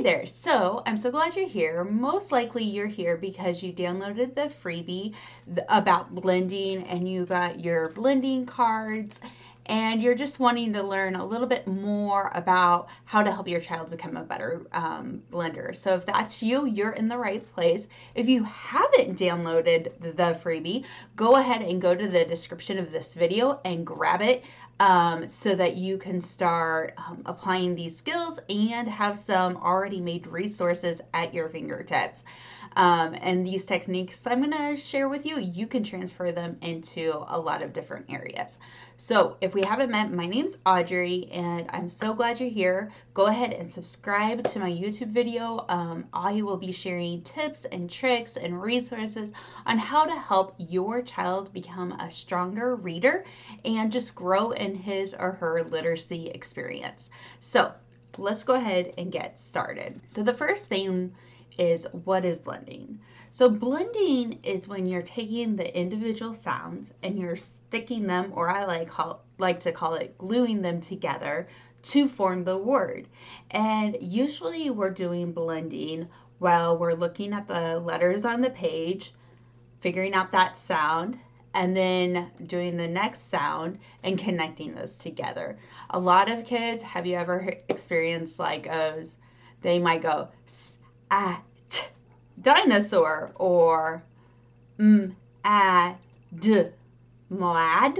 Hi there. So I'm so glad you're here. Most likely you're here because you downloaded the freebie about blending and you got your blending cards and you're just wanting to learn a little bit more about how to help your child become a better blender. So if that's you, you're in the right place. If you haven't downloaded the freebie, go ahead and go to the description of this video and grab it. So that you can start applying these skills and have some already made resources at your fingertips. And these techniques I'm going to share with you, you can transfer them into a lot of different areas. So if we haven't met, my name's Audrey and I'm so glad you're here. Go ahead and subscribe to my YouTube video. I will be sharing tips and tricks and resources on how to help your child become a stronger reader and just grow in his or her literacy experience. So let's go ahead and get started. So the first thing is, what is blending? So blending is when you're taking the individual sounds and you're sticking them, or I like to call it gluing them together to form the word. And usually we're doing blending while we're looking at the letters on the page, figuring out that sound, and then doing the next sound and connecting those together. A lot of kids, have you ever experienced like they might go at dinosaur or d mad,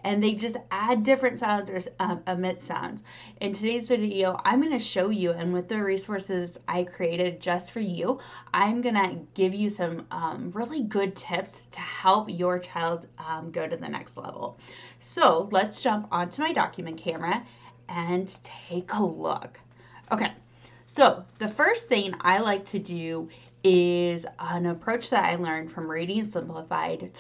and they just add different sounds or omit sounds. In today's video, I'm going to show you, and with the resources I created just for you, I'm going to give you some really good tips to help your child go to the next level. So let's jump onto my document camera and take a look. Okay, so the first thing I like to do is an approach that I learned from Reading Simplified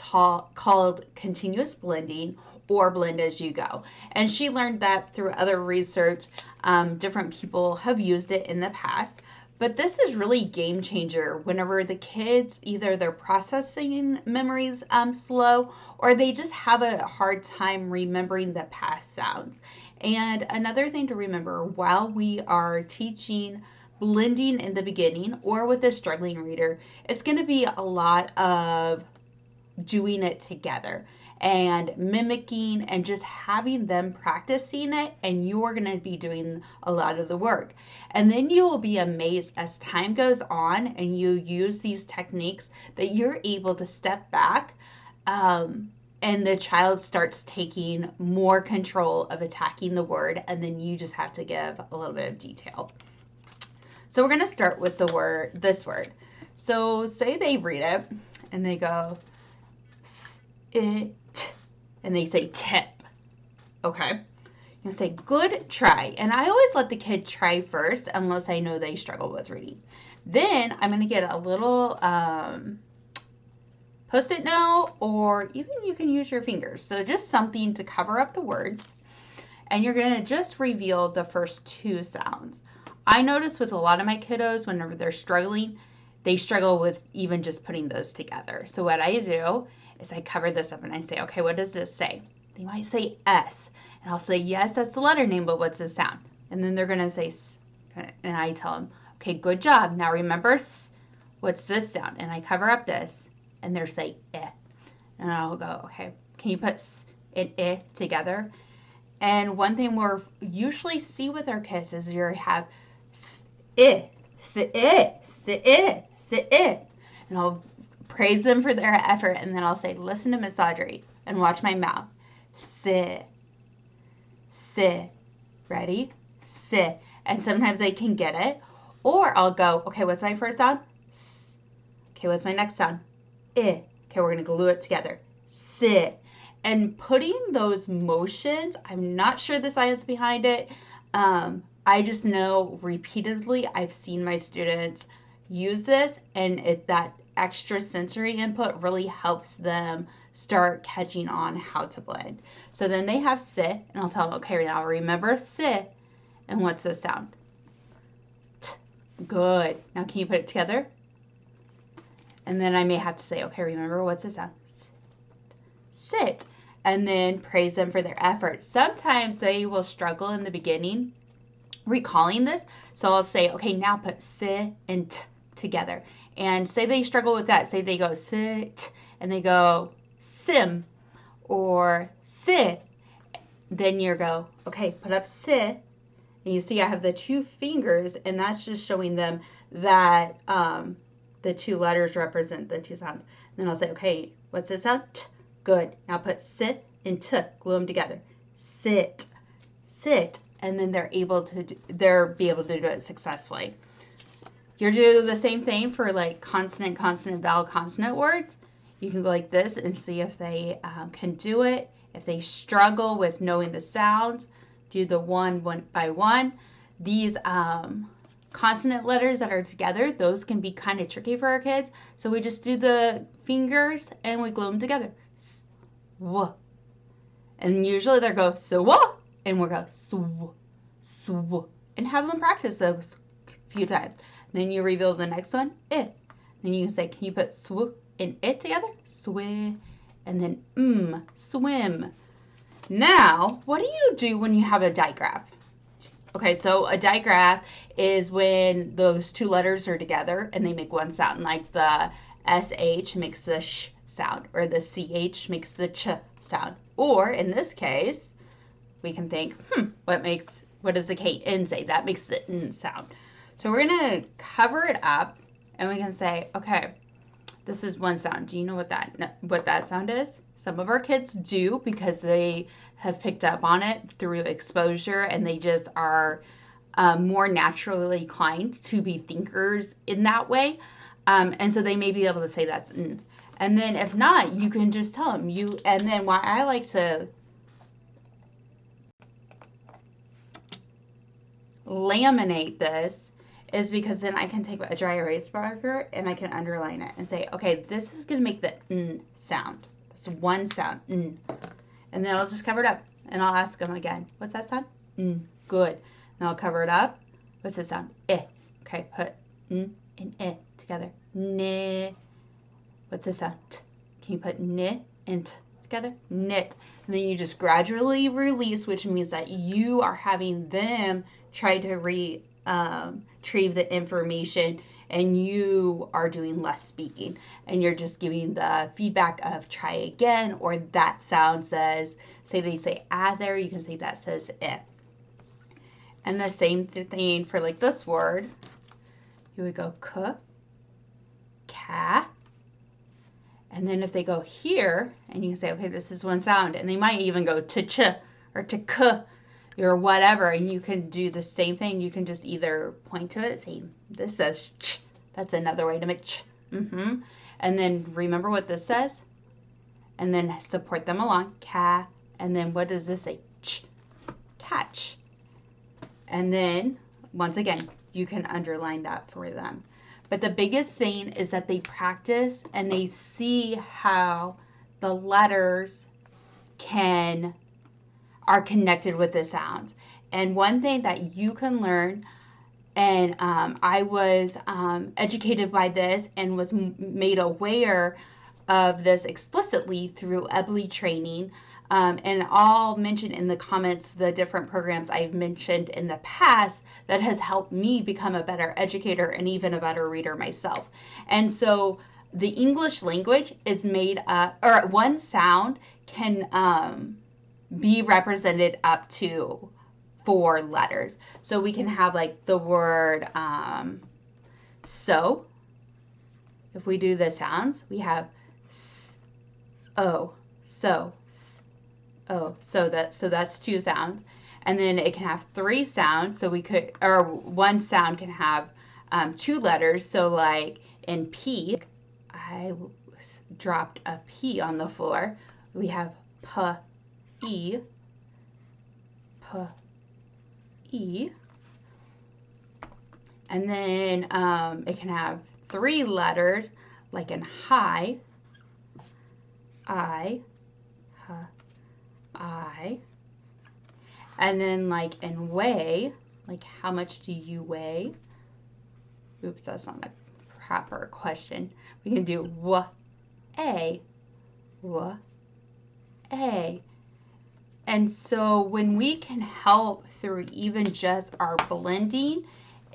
called continuous blending, or blend as you go. And she learned that through other research. Different people have used it in the past, but this is really game changer whenever the kids, either their processing memories slow, or they just have a hard time remembering the past sounds. And another thing to remember while we are teaching blending in the beginning or with a struggling reader, it's going to be a lot of doing it together and mimicking and just having them practicing it, and you're going to be doing a lot of the work. And then you will be amazed as time goes on and you use these techniques that you're able to step back and the child starts taking more control of attacking the word, and then you just have to give a little bit of detail. So we're going to start with this word. So say they read it and they go it, and they say tip. Okay. You say good try. And I always let the kid try first unless I know they struggle with reading. Then I'm going to get a little Post-it note, or even you can use your fingers. So just something to cover up the words. And you're going to just reveal the first two sounds. I notice with a lot of my kiddos, whenever they're struggling, they struggle with even just putting those together. So what I do is I cover this up and I say, okay, what does this say? They might say S. And I'll say, yes, that's the letter name, but what's the sound? And then they're going to say S. And I tell them, okay, good job. Now remember S. What's this sound? And I cover up this. And they're saying eh. And I'll go, okay, can you put S and eh together? And one thing we'll usually see with our kids is you have S, eh, sit, eh, sit, eh, sit, eh. And I'll praise them for their effort, and then I'll say, listen to Miss Audrey and watch my mouth. Sit, sit, ready, sit. And sometimes they can get it. Or I'll go, okay, what's my first sound? S. Okay, what's my next sound? Eh. Okay, we're going to glue it together. Sit. And putting those motions, I'm not sure the science behind it. I just know repeatedly I've seen my students use this, and that extra sensory input really helps them start catching on how to blend. So then they have sit, and I'll tell them, okay, now remember sit, and what's the sound? T. Good. Now can you put it together? And then I may have to say, okay, remember what's the sound? Sit. And then praise them for their effort. Sometimes they will struggle in the beginning recalling this. So I'll say, okay, now put si and t together. And say they struggle with that. Say they go sit and they go sim or sit. Then you go, okay, put up sit. And you see I have the two fingers, and that's just showing them that the two letters represent the two sounds. And then I'll say, okay, what's this sound? T. Good. Now put sit and t. Glue them together. Sit, sit. And then they're able to do it successfully. You're doing the same thing for like consonant, consonant, vowel, consonant words. You can go like this and see if they can do it. If they struggle with knowing the sounds, do the one by one. These consonant letters that are together, those can be kind of tricky for our kids. So we just do the fingers and we glue them together. S-w. And usually they'll go s-w, and we'll go s-w, s-w. And have them practice those a few times. Then you reveal the next one, I. Then you can say, can you put sw and it together? Swi. And then swim. Now, what do you do when you have a digraph? Okay, so a digraph is when those two letters are together and they make one sound, like the SH makes the sh sound, or the CH makes the ch sound. Or in this case, we can think, what does the KN say? That makes the N sound. So we're gonna cover it up and we can say, okay, this is one sound. Do you know what that sound is? Some of our kids do because they have picked up on it through exposure, and they just are more naturally inclined to be thinkers in that way. And so they may be able to say that's N. And then if not, you can just tell them. And then why I like to laminate this is because then I can take a dry erase marker and I can underline it and say, okay, this is going to make the N sound. That's one sound, N. And then I'll just cover it up and I'll ask them again, what's that sound? N. Good. And I'll cover it up. What's the sound? I. Okay, put N and I together. N. What's the sound? T. Can you put N and T together? Knit. And then you just gradually release, which means that you are having them try to retrieve the information, and you are doing less speaking, and you're just giving the feedback of try again, or that sound says, say they say ah there, you can say that says I. And the same thing for like this word, you would go k, ka, and then if they go here, and you can say, okay, this is one sound, and they might even go to ch or to k or whatever, and you can do the same thing. You can just either point to it, say, this says ch. That's another way to make ch. And then remember what this says, and then support them along, ca, and then what does this say? Ch, catch. And then, once again, you can underline that for them. But the biggest thing is that they practice and they see how the letters are connected with the sounds. And one thing that you can learn, and I was educated by this and was made aware of this explicitly through EBLI training. And I'll mention in the comments the different programs I've mentioned in the past that has helped me become a better educator and even a better reader myself. And so the English language is made up, or one sound can be represented up to 4 letters. So we can have like the word so. If we do the sounds, we have s, o, so, s, o. So that's 2 sounds. And then it can have 3 sounds. So we could, or one sound can have 2 letters. So like in P, I dropped a P on the floor. We have P, E, P, E, and then it can have 3 letters, like in high, I, H, I, and then like in weigh, like how much do you weigh? Oops, that's not a proper question. We can do w, a, w, a. And so when we can help through even just our blending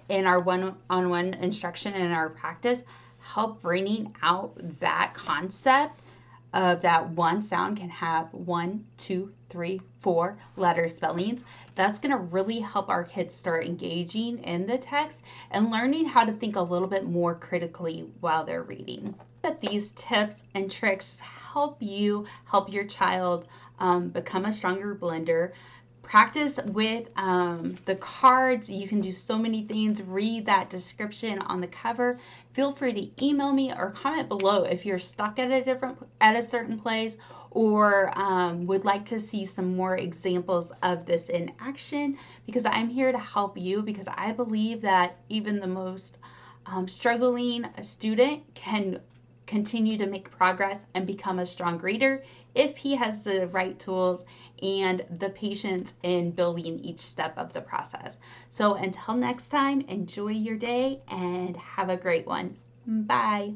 in our one-on-one instruction and our practice, help bringing out that concept of that one sound can have 1, 2, 3, 4 letter spellings. That's going to really help our kids start engaging in the text and learning how to think a little bit more critically while they're reading. That these tips and tricks help you help your child become a stronger blender. Practice with the cards. You can do so many things. Read that description on the cover. Feel free to email me or comment below if you're stuck at a certain place, or would like to see some more examples of this in action, because I'm here to help you, because I believe that even the most struggling student can continue to make progress and become a strong reader if he has the right tools and the patience in building each step of the process. So until next time, enjoy your day and have a great one. Bye.